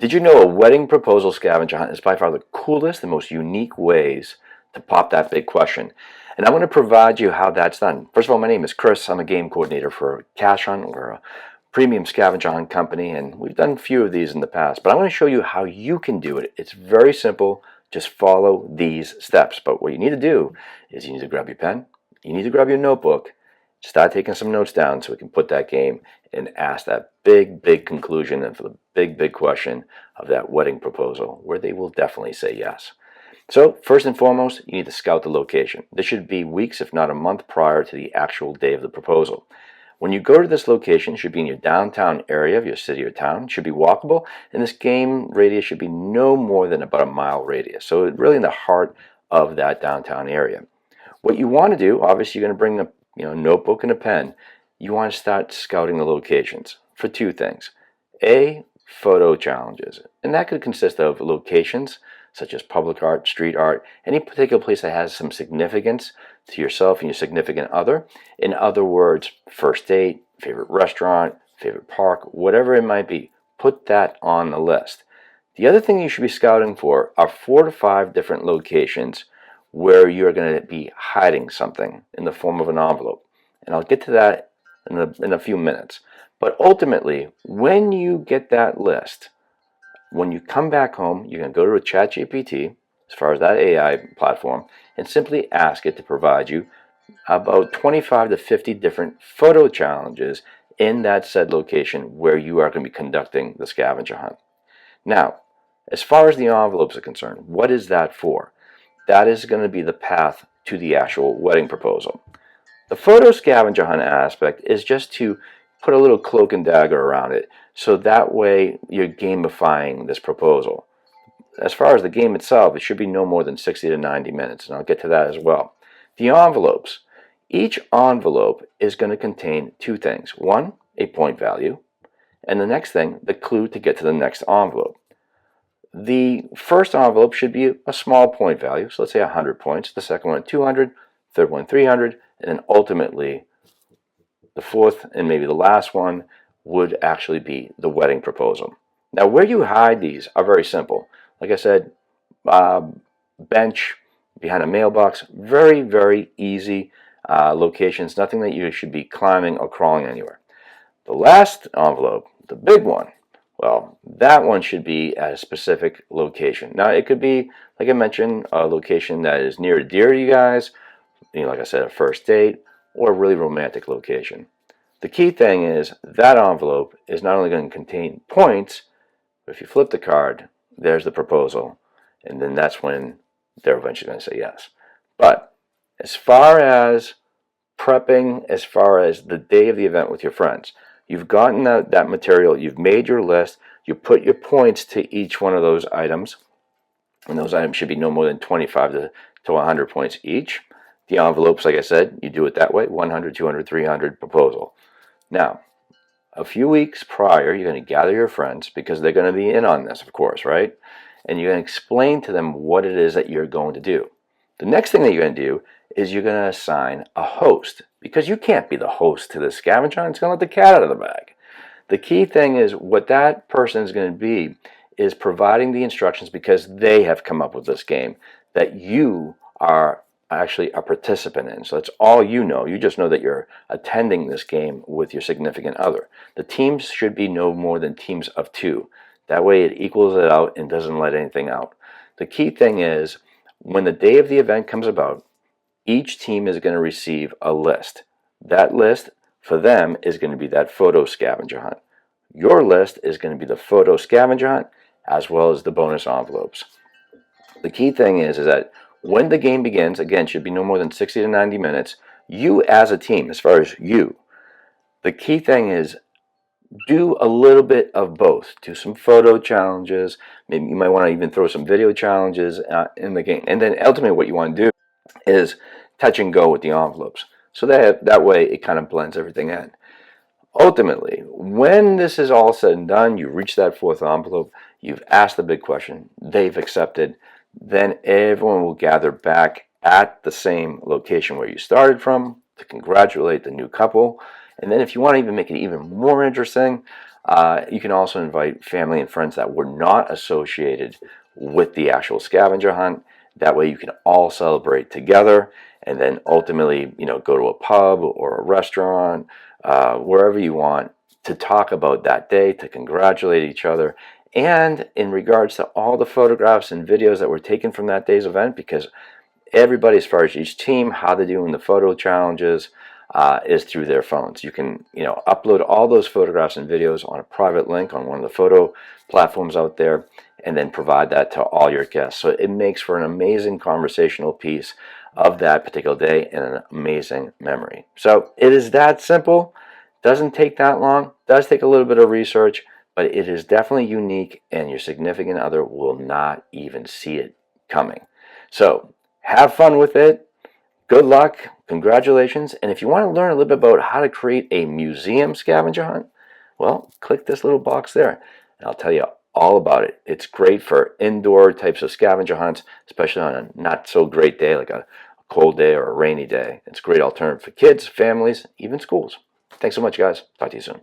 Did you know a wedding proposal scavenger hunt is by far the coolest and most unique ways to pop that big question? And I want to provide you how that's done. First of all, my name is Chris. I'm a game coordinator for Cash Hunt. We're a premium scavenger hunt company, and we've done a few of these in the past. But I want to show you how you can do it. It's very simple. Just follow these steps. But what you need to do is you need to grab your pen, you need to grab your notebook, start taking some notes down so we can put that game and ask that big conclusion and for the big question of that wedding proposal where they will definitely say yes. So first and foremost, you need to scout the location. This should be weeks, if not a month, prior to the actual day of the proposal. When you go to this location, it should be in your downtown area of your city or town. It should be walkable, and this game radius should be no more than about a mile radius. So really in the heart of that downtown area. What you want to do, obviously, you're going to bring a notebook and a pen. You want to start scouting the locations for two things. A, photo challenges, and that could consist of locations such as public art, street art, any particular place that has some significance to yourself and your significant other. In other words, first date, favorite restaurant, favorite park, whatever it might be, put that on the list. The other thing you should be scouting for are 4 to 5 different locations where you're going to be hiding something in the form of an envelope. And I'll get to that in a few minutes. But ultimately, when you get that list, when you come back home, you're going to go to a ChatGPT, as far as that AI platform, and simply ask it to provide you about 25 to 50 different photo challenges in that said location where you are going to be conducting the scavenger hunt. Now, as far as the envelopes are concerned, what is that for? That is going to be the path to the actual wedding proposal. The photo scavenger hunt aspect is just to put a little cloak and dagger around it, so that way you're gamifying this proposal. As far as the game itself, it should be no more than 60 to 90 minutes, and I'll get to that as well. The envelopes. Each envelope is going to contain two things. One, a point value, and the next thing, the clue to get to the next envelope. The first envelope should be a small point value, so let's say 100 points. The second one 200, third one 300, and then ultimately the fourth and maybe the last one would actually be the wedding proposal. Now, where you hide these are very simple. Like I said, bench, behind a mailbox, very easy locations, nothing that you should be climbing or crawling anywhere. The last envelope, the big one, well, that one should be at a specific location. Now, it could be, like I mentioned, a location that is near and dear to you guys, like I said, a first date, or a really romantic location. The key thing is that envelope is not only going to contain points, but if you flip the card, there's the proposal, and then that's when they're eventually going to say yes. But as far as prepping, as far as the day of the event with your friends, you've gotten that material, you've made your list, you put your points to each one of those items, and those items should be no more than 25 to 100 points each. The envelopes, like I said, you do it that way, 100, 200, 300 proposal. Now, a few weeks prior, you're going to gather your friends because they're going to be in on this, of course, right? And you're going to explain to them what it is that you're going to do. The next thing that you're going to do is you're going to assign a host, because you can't be the host to the scavenger hunt. It's going to let the cat out of the bag. The key thing is what that person is going to be is providing the instructions, because they have come up with this game that you are actually a participant in. So that's all you know. You just know that you're attending this game with your significant other. The teams should be no more than teams of 2. That way it equals it out and doesn't let anything out. The key thing is when the day of the event comes about, each team is going to receive a list. That list for them is going to be that photo scavenger hunt. Your list is going to be the photo scavenger hunt as well as the bonus envelopes. The key thing is that when the game begins, again, should be no more than 60 to 90 minutes, you as a team, as far as you, the key thing is do a little bit of both. Do some photo challenges. Maybe you might want to even throw some video challenges in the game. And then ultimately what you want to do is touch and go with the envelopes. So that way it kind of blends everything in. Ultimately, when this is all said and done, you reach that fourth envelope, you've asked the big question, they've accepted, then everyone will gather back at the same location where you started from to congratulate the new couple. And then if you want to even make it even more interesting, You can also invite family and friends that were not associated with the actual scavenger hunt. That way you can all celebrate together, and then ultimately, go to a pub or a restaurant, wherever you want, to talk about that day, to congratulate each other. And in regards to all the photographs and videos that were taken from that day's event, because everybody, as far as each team, how they're doing the photo challenges, is through their phones. You can, upload all those photographs and videos on a private link on one of the photo platforms out there, and then provide that to all your guests. So it makes for an amazing conversational piece of that particular day and an amazing memory. So it is that simple. Doesn't take that long. Does take a little bit of research, but it is definitely unique, and your significant other will not even see it coming. So have fun with it. Good luck. Congratulations. And if you want to learn a little bit about how to create a museum scavenger hunt, well, click this little box there, and I'll tell you all about it. It's great for indoor types of scavenger hunts, especially on a not so great day like a cold day or a rainy day. It's a great alternative for kids, families, even schools. Thanks so much, guys. Talk to you soon.